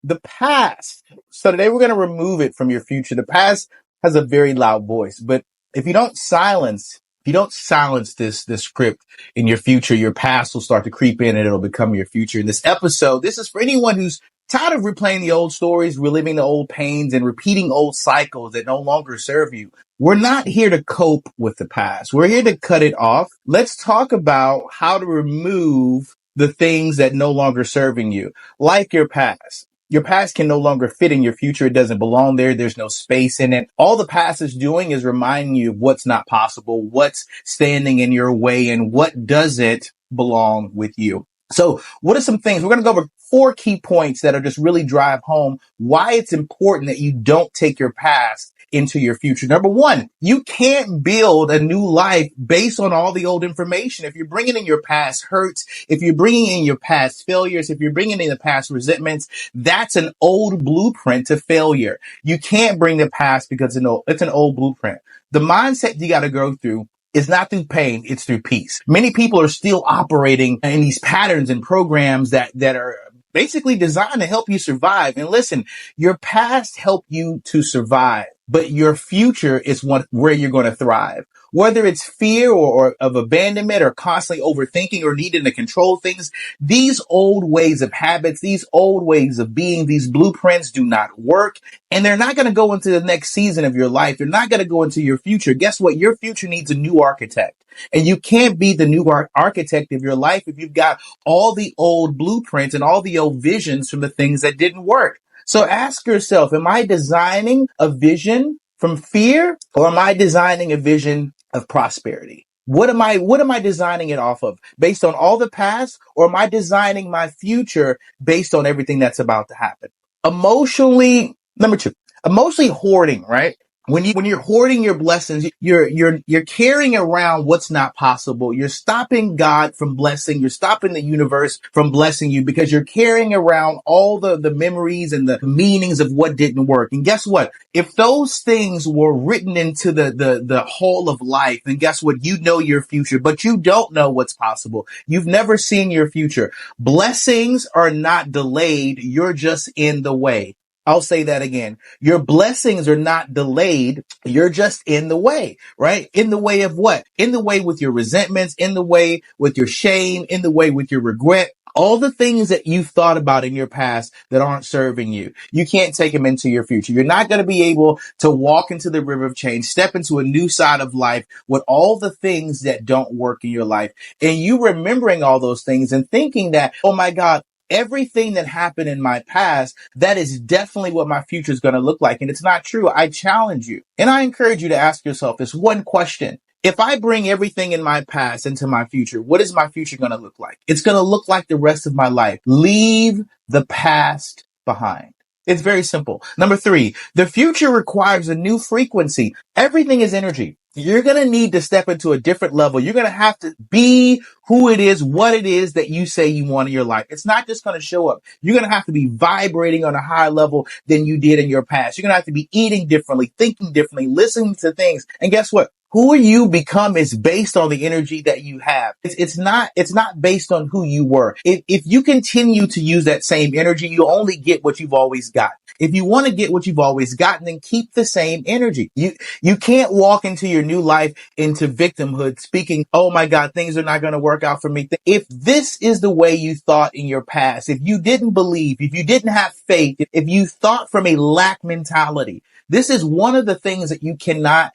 The past. So today we're going to remove it from your future. The past has a very loud voice, but if you don't silence, this script in your future, your past will start to creep in and it'll become your future. In this episode, this is for anyone who's tired of replaying the old stories, reliving the old pains, and repeating old cycles that no longer serve you. We're not here to cope with the past. We're here to cut it off. Let's talk about how to remove the things that no longer serving you, like your past. Your past can no longer fit in your future. It doesn't belong there. There's no space in it. All the past is doing is reminding you of what's not possible, what's standing in your way, and what doesn't belong with you. So what are some things? We're going to go over 4 key points that'll just really drive home why it's important that you don't take your past into your future. Number 1, you can't build a new life based on all the old information. If you're bringing in your past hurts, if you're bringing in your past failures, if you're bringing in the past resentments, that's an old blueprint to failure. You can't bring the past because it's an old blueprint. The mindset you got to go through is not through pain, it's through peace. Many people are still operating in these patterns and programs that are basically designed to help you survive. And listen, your past helped you to survive, but your future is where you're going to thrive. Whether it's fear or of abandonment or constantly overthinking or needing to control things, these old ways of habits, these old ways of being, these blueprints do not work. And they're not going to go into the next season of your life. They're not going to go into your future. Guess what? Your future needs a new architect. And you can't be the new architect of your life if you've got all the old blueprints and all the old visions from the things that didn't work. So ask yourself, am I designing a vision from fear, or am I designing a vision of prosperity? What am I designing it off of? Based on all the past, or am I designing my future based on everything that's about to happen? Number 2, emotionally hoarding, right? When you're hoarding your blessings, you're carrying around what's not possible. You're stopping God from blessing. You're stopping the universe from blessing you because you're carrying around all the memories and the meanings of what didn't work. And guess what? If those things were written into the whole of life, then guess what? You know your future, but you don't know what's possible. You've never seen your future. Blessings are not delayed. You're just in the way. I'll say that again. Your blessings are not delayed. You're just in the way, right? In the way of what? In the way with your resentments, in the way with your shame, in the way with your regret. All the things that you've thought about in your past that aren't serving you, you can't take them into your future. You're not going to be able to walk into the river of change, step into a new side of life with all the things that don't work in your life. And you remembering all those things and thinking that, oh my God, everything that happened in my past, that is definitely what my future is going to look like. And it's not true. I challenge you and I encourage you to ask yourself this one question. If I bring everything in my past into my future, what is my future going to look like? It's going to look like the rest of my life. Leave the past behind. It's very simple. Number 3, the future requires a new frequency. Everything is energy. You're going to need to step into a different level. You're going to have to be who it is, what it is that you say you want in your life. It's not just going to show up. You're going to have to be vibrating on a higher level than you did in your past. You're going to have to be eating differently, thinking differently, listening to things. And guess what? Who you become is based on the energy that you have. It's not based on who you were. If you continue to use that same energy, you only get what you've always got. If you want to get what you've always gotten, then keep the same energy. You can't walk into your new life into victimhood speaking, oh my God, things are not going to work out for me. If this is the way you thought in your past, if you didn't believe, if you didn't have faith, if you thought from a lack mentality, this is one of the things that you cannot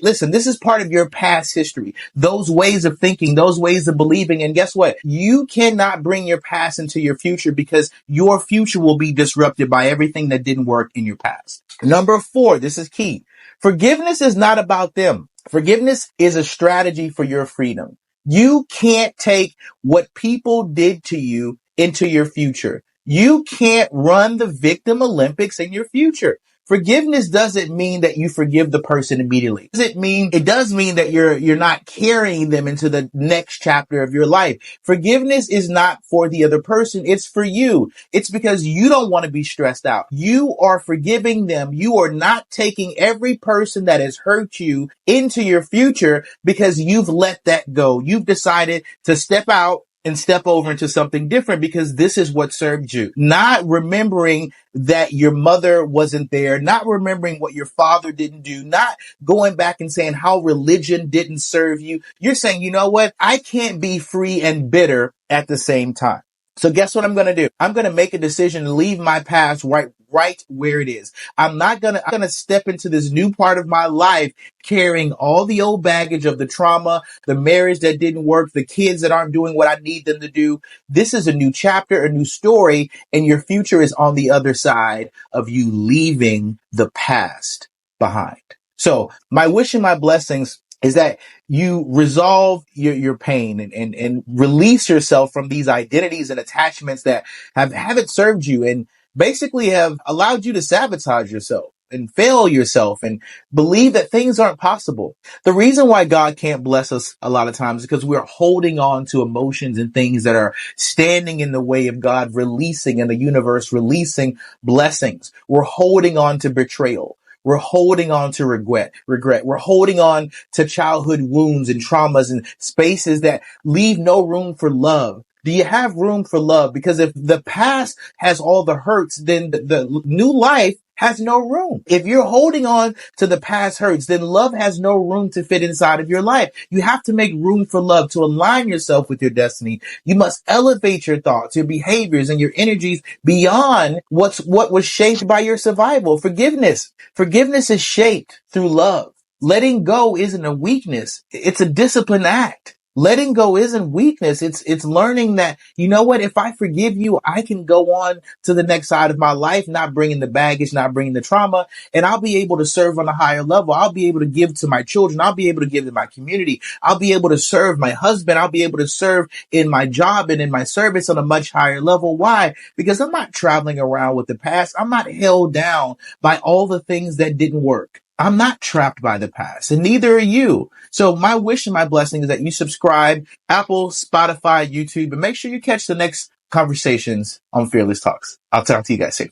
listen, this is part of your past history, those ways of thinking, those ways of believing. And guess what? You cannot bring your past into your future because your future will be disrupted by everything that didn't work in your past. Number 4, this is key. Forgiveness is not about them. Forgiveness is a strategy for your freedom. You can't take what people did to you into your future. You can't run the victim Olympics in your future. Forgiveness doesn't mean that you forgive the person immediately. It does mean that you're not carrying them into the next chapter of your life. Forgiveness is not for the other person. It's for you. It's because you don't want to be stressed out. You are forgiving them. You are not taking every person that has hurt you into your future because you've let that go. You've decided to step out and step over into something different because this is what served you. Not remembering that your mother wasn't there, not remembering what your father didn't do, not going back and saying how religion didn't serve you. You're saying, you know what? I can't be free and bitter at the same time. So guess what I'm going to do? I'm going to make a decision to leave my past right where it is. I'm not going to step into this new part of my life carrying all the old baggage of the trauma, the marriage that didn't work, the kids that aren't doing what I need them to do. This is a new chapter, a new story, and your future is on the other side of you leaving the past behind. So my wish and my blessings is that you resolve your pain and release yourself from these identities and attachments that haven't served you and basically have allowed you to sabotage yourself and fail yourself and believe that things aren't possible. The reason why God can't bless us a lot of times is because we're holding on to emotions and things that are standing in the way of God releasing and the universe releasing blessings. We're holding on to betrayal. We're holding on to regret. We're holding on to childhood wounds and traumas and spaces that leave no room for love. Do you have room for love? Because if the past has all the hurts, then the new life has no room. If you're holding on to the past hurts, then love has no room to fit inside of your life. You have to make room for love to align yourself with your destiny. You must elevate your thoughts, your behaviors, and your energies beyond what was shaped by your survival. Forgiveness. Forgiveness is shaped through love. Letting go isn't a weakness. It's a discipline act. Letting go isn't weakness. It's learning that, you know what, if I forgive you, I can go on to the next side of my life, not bringing the baggage, not bringing the trauma, and I'll be able to serve on a higher level. I'll be able to give to my children. I'll be able to give to my community. I'll be able to serve my husband. I'll be able to serve in my job and in my service on a much higher level. Why? Because I'm not traveling around with the past. I'm not held down by all the things that didn't work. I'm not trapped by the past, and neither are you. So my wish and my blessing is that you subscribe, Apple, Spotify, YouTube, and make sure you catch the next conversations on Fearless Talks. I'll talk to you guys soon.